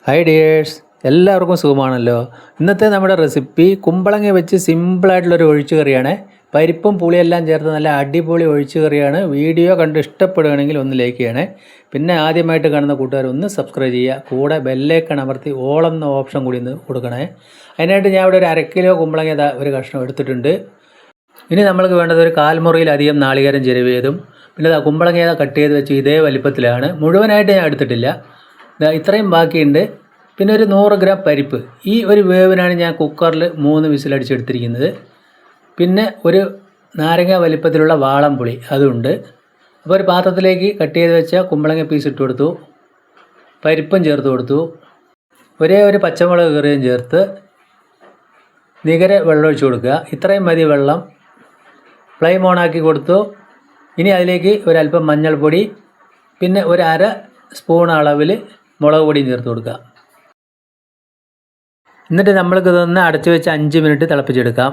Hi dears, എല്ലാവർക്കും സുഖമാണല്ലോ. ഇന്നത്തെ നമ്മുടെ റെസിപ്പി കുമ്പളങ്ങ വെച്ച് സിമ്പിളായിട്ടുള്ളൊരു ഒഴിച്ചു കറിയാണ്. പരിപ്പും പുളിയെല്ലാം ചേർത്ത് നല്ല അടിപൊളി ഒഴിച്ചു കറിയാണ്. വീഡിയോ കണ്ട് ഇഷ്ടപ്പെടുകയാണെങ്കിൽ ഒന്ന് ലൈക്ക് ചെയ്യണേ. പിന്നെ ആദ്യമായിട്ട് കാണുന്ന കൂട്ടുകാർ ഒന്ന് സബ്സ്ക്രൈബ് ചെയ്യുക. കൂടെ ബെല്ലൈക്കൺ അമർത്തി ഓൾ എന്ന ഓപ്ഷൻ കൂടി ഒന്ന് കൊടുക്കണേ. അതിനായിട്ട് ഞാൻ ഇവിടെ ഒരു 1/2 കിലോ കുമ്പളങ്ങ ഒരു കഷ്ണം എടുത്തിട്ടുണ്ട്. ഇനി നമ്മൾക്ക് വേണ്ടത് ഒരു 1/4 മുറിയിലധികം നാളികേരം ചിരവിയതും, പിന്നെ കുമ്പളങ്ങ കട്ട് ചെയ്ത് വെച്ച് ഇതേ വലിപ്പത്തിലാണ്. മുഴുവനായിട്ട് ഞാൻ എടുത്തിട്ടില്ല, ഇത്രയും ബാക്കിയുണ്ട്. പിന്നെ ഒരു 100 ഗ്രാം പരിപ്പ്. ഈ ഒരു വേവിനാണ് ഞാൻ കുക്കറിൽ 3 വിസിലടിച്ചെടുത്തിരിക്കുന്നത്. പിന്നെ ഒരു നാരങ്ങ വലിപ്പത്തിലുള്ള വാളംപുളി അതുണ്ട്. അപ്പോൾ ഒരു പാത്രത്തിലേക്ക് കട്ട് ചെയ്ത് വെച്ച കുമ്പളങ്ങ പീസ് ഇട്ട് കൊടുത്തു, പരിപ്പും ചേർത്ത് കൊടുത്തു, ഒരേ ഒരു പച്ചമുളക് കറിയും ചേർത്ത് നികര വെള്ളം ഒഴിച്ച് കൊടുക്കുക. ഇത്രയും മതി വെള്ളം. ഫ്ലെയിം ഓണാക്കി കൊടുത്തു. ഇനി അതിലേക്ക് ഒരല്പം മഞ്ഞൾപ്പൊടി, പിന്നെ ഒരു 1/2 സ്പൂൺ അളവിൽ മുളക് പൊടിയും ചേർത്ത് കൊടുക്കുക. എന്നിട്ട് നമ്മൾക്ക് ഇതൊന്ന് അടച്ചു വെച്ച് 5 മിനിറ്റ് തിളപ്പിച്ചെടുക്കാം.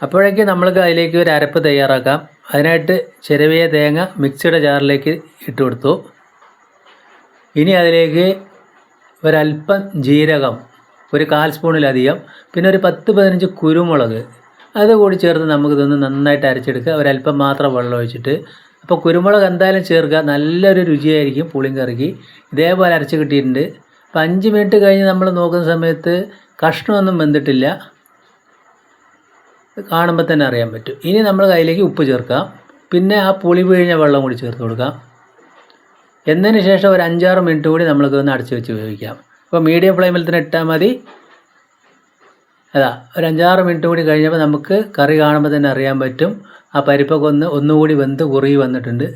അപ്പോഴേക്കും നമ്മൾക്ക് അതിലേക്ക് ഒരു അരപ്പ് തയ്യാറാക്കാം. അതിനായിട്ട് ചിരവിയ തേങ്ങ മിക്സിയുടെ ജാറിലേക്ക് ഇട്ട് കൊടുത്തു. ഇനി അതിലേക്ക് ഒരല്പം ജീരകം, ഒരു 1/4 സ്പൂണിലധികം, പിന്നെ ഒരു 10-15 കുരുമുളക് അതുകൂടി ചേർത്ത് നമുക്കിതൊന്ന് നന്നായിട്ട് അരച്ചെടുക്കുക. ഒരല്പം മാത്രം വെള്ളം ഒഴിച്ചിട്ട്. അപ്പോൾ കുരുമുളക് എന്തായാലും ചേർക്കുക, നല്ലൊരു രുചിയായിരിക്കും പുളിയും കറിക്ക്. ഇതേപോലെ അരച്ച് കിട്ടിയിട്ടുണ്ട്. അപ്പോൾ 5 മിനിറ്റ് കഴിഞ്ഞ് നമ്മൾ നോക്കുന്ന സമയത്ത് കഷ്ണമൊന്നും വെന്തിട്ടില്ല, കാണുമ്പോൾ തന്നെ അറിയാൻ പറ്റും. ഇനി നമ്മൾ അതിലേക്ക് ഉപ്പ് ചേർക്കാം. പിന്നെ ആ പുളി പിഴിഞ്ഞ വെള്ളം കൂടി ചേർത്ത് കൊടുക്കാം. എന്നതിന് ശേഷം ഒരു 5-6 മിനിറ്റ് കൂടി നമ്മൾക്കൊന്ന് അടച്ച് വെച്ച് വേവിക്കാം. അപ്പോൾ മീഡിയം ഫ്ലെയിമിൽ തന്നെ ഇട്ടാൽ മതി. ഒരു 5-6 മിനിറ്റ് കൂടി കഴിഞ്ഞപ്പോൾ നമുക്ക് കറി കാണുമ്പോൾ തന്നെ അറിയാൻ പറ്റും. ആ പരിപ്പൊക്കെ ഒന്നുകൂടി വെന്ത് കുറുകി വന്നിട്ടുണ്ട്,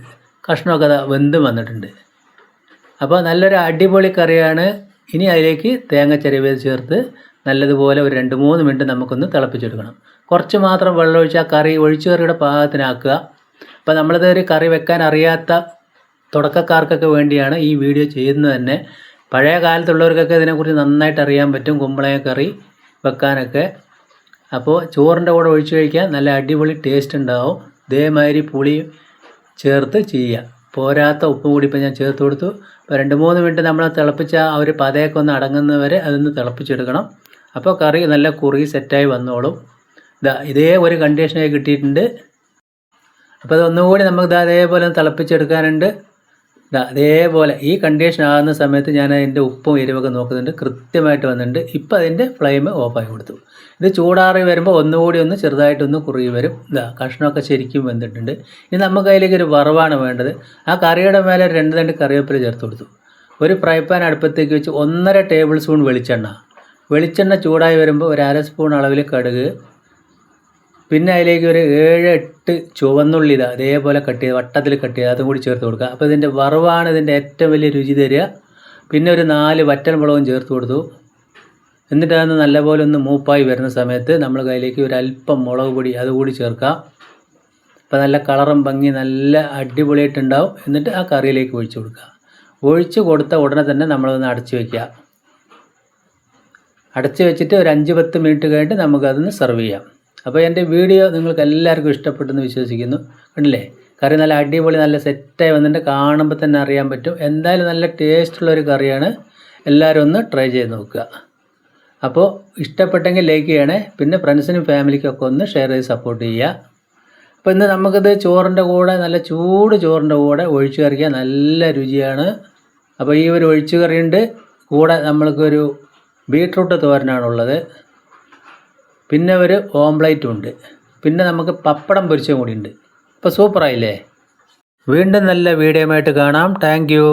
കഷ്ണമൊക്കെ വെന്തും വന്നിട്ടുണ്ട്. അപ്പോൾ നല്ലൊരു അടിപൊളി കറിയാണ്. ഇനി അതിലേക്ക് തേങ്ങ ചിരവിയത് ചേർത്ത് നല്ലതുപോലെ ഒരു 2-3 മിനിറ്റ് നമുക്കൊന്ന് തിളപ്പിച്ചെടുക്കണം. കുറച്ച് മാത്രം വെള്ളം ഒഴിച്ച് ആ കറി ഒഴിച്ചു കറിയുടെ പാകത്തിനാക്കുക. അപ്പോൾ നമ്മളിത് ഒരു കറി വെക്കാൻ അറിയാത്ത തുടക്കക്കാർക്കൊക്കെ വേണ്ടിയാണ് ഈ വീഡിയോ ചെയ്യുന്നത് തന്നെ. പഴയ കാലത്തുള്ളവർക്കൊക്കെ ഇതിനെക്കുറിച്ച് നന്നായിട്ട് അറിയാൻ പറ്റും, കുമ്പളങ്ങ കറി വെക്കാനൊക്കെ. അപ്പോൾ ചോറിൻ്റെ കൂടെ ഒഴിച്ച് കഴിക്കാൻ നല്ല അടിപൊളി ടേസ്റ്റ് ഉണ്ടാവും. ഇതേമാതിരി പുളി ചേർത്ത് ചെയ്യുക. പോരാത്ത ഉപ്പും കൂടി ഇപ്പോൾ ഞാൻ ചേർത്ത് കൊടുത്തു. അപ്പോൾ 2-3 മിനിറ്റ് നമ്മൾ തിളപ്പിച്ച ആ ഒരു പതയൊക്കെ ഒന്ന് അടങ്ങുന്നവരെ അതൊന്ന് തിളപ്പിച്ചെടുക്കണം. അപ്പോൾ കറി നല്ല കുറുകി സെറ്റായി വന്നോളും. ഇതേ ഒരു കണ്ടീഷനായി കിട്ടിയിട്ടുണ്ട്. അപ്പോൾ അതൊന്നുകൂടി നമുക്ക് അതേപോലെ ഒന്ന് തിളപ്പിച്ചെടുക്കാനുണ്ട്. അതേപോലെ ഈ കണ്ടീഷൻ ആകുന്ന സമയത്ത് ഞാൻ അതിൻ്റെ ഉപ്പും എരിവൊക്കെ നോക്കുന്നുണ്ട്, കൃത്യമായിട്ട് വന്നിട്ടുണ്ട്. ഇപ്പോൾ അതിൻ്റെ ഫ്ലെയിം ഓഫായി കൊടുത്തു. ഇത് ചൂടാറി വരുമ്പോൾ ഒന്നുകൂടി ഒന്ന് ചെറുതായിട്ടൊന്ന് കുറുകി വരും. കഷ്ണമൊക്കെ ശരിക്കും വെന്തിട്ടുണ്ട്. ഇനി നമുക്ക് അതിലേക്ക് ഒരു വറവാണ് വേണ്ടത്. ആ കറിയുടെ മേലെ 2 തണ്ട് കറിവേപ്പില ചേർത്ത് കൊടുത്തു. ഒരു ഫ്രൈ പാൻ അടുപ്പത്തേക്ക് വെച്ച് 1.5 ടേബിൾ സ്പൂൺ വെളിച്ചെണ്ണ ചൂടായി വരുമ്പോൾ ഒരു 1/2 സ്പൂൺ അളവിൽ കടുക്, പിന്നെ അതിലേക്ക് ഒരു 7-8 ചുവന്നുള്ളി അതേപോലെ വട്ടത്തിൽ കട്ട് ചെയ്ത് അതും കൂടി ചേർത്ത് കൊടുക്കുക. അപ്പോൾ ഇതിൻ്റെ വറവാണ് ഇതിൻ്റെ ഏറ്റവും വലിയ രുചി തരിക. പിന്നെ ഒരു 4 വറ്റൽ മുളകും ചേർത്ത് കൊടുത്തു. എന്നിട്ട് അതൊന്ന് നല്ലപോലെ ഒന്ന് മൂപ്പായി വരുന്ന സമയത്ത് നമ്മൾ അതിലേക്ക് ഒരു അല്പം മുളക് പൊടി അതുകൂടി ചേർക്കാം. അപ്പോൾ നല്ല കളറും ഭംഗി നല്ല അടിപൊളിയായിട്ടുണ്ടാവും. എന്നിട്ട് ആ കറിയിലേക്ക് ഒഴിച്ച് കൊടുക്കുക. ഒഴിച്ച് കൊടുത്ത ഉടനെ തന്നെ നമ്മളൊന്ന് അടച്ച് വയ്ക്കുക. അടച്ച് വെച്ചിട്ട് ഒരു 5-10 മിനിറ്റ് കഴിഞ്ഞിട്ട് നമുക്കതൊന്ന് സെർവ് ചെയ്യാം. അപ്പോൾ എൻ്റെ വീഡിയോ നിങ്ങൾക്ക് എല്ലാവർക്കും ഇഷ്ടപ്പെട്ടെന്ന് വിശ്വസിക്കുന്നു. കണ്ടില്ലേ, കറി നല്ല അടിപൊളി നല്ല സെറ്റായി വന്നിട്ട് കാണുമ്പോൾ തന്നെ അറിയാൻ പറ്റും. എന്തായാലും നല്ല ടേസ്റ്റുള്ളൊരു കറിയാണ്. എല്ലാവരും ഒന്ന് ട്രൈ ചെയ്ത് നോക്കുക. അപ്പോൾ ഇഷ്ടപ്പെട്ടെങ്കിൽ ലൈക്ക് ചെയ്യണേ. പിന്നെ ഫ്രണ്ട്സിനും ഫാമിലിക്കൊക്കെ ഒന്ന് ഷെയർ ചെയ്ത് സപ്പോർട്ട് ചെയ്യുക. അപ്പോൾ ഇന്ന് നമുക്കിത് ചോറിൻ്റെ കൂടെ, നല്ല ചൂട് ചോറിൻ്റെ കൂടെ ഒഴിച്ചു കറിക്കാൻ നല്ല രുചിയാണ്. അപ്പോൾ ഈ ഒരു ഒഴിച്ചു കറിയുണ്ട്, കൂടെ നമ്മൾക്കൊരു ബീട്രൂട്ട് തോരനാണുള്ളത്, പിന്നെ ഒരു ഓംപ്ലേറ്റും ഉണ്ട്, പിന്നെ നമുക്ക് പപ്പടം പൊരിച്ചതും കൂടി ഉണ്ട്. അപ്പോൾ സൂപ്പറായില്ലേ. വീണ്ടും നല്ല വീഡിയോയുമായിട്ട് കാണാം. Thank you.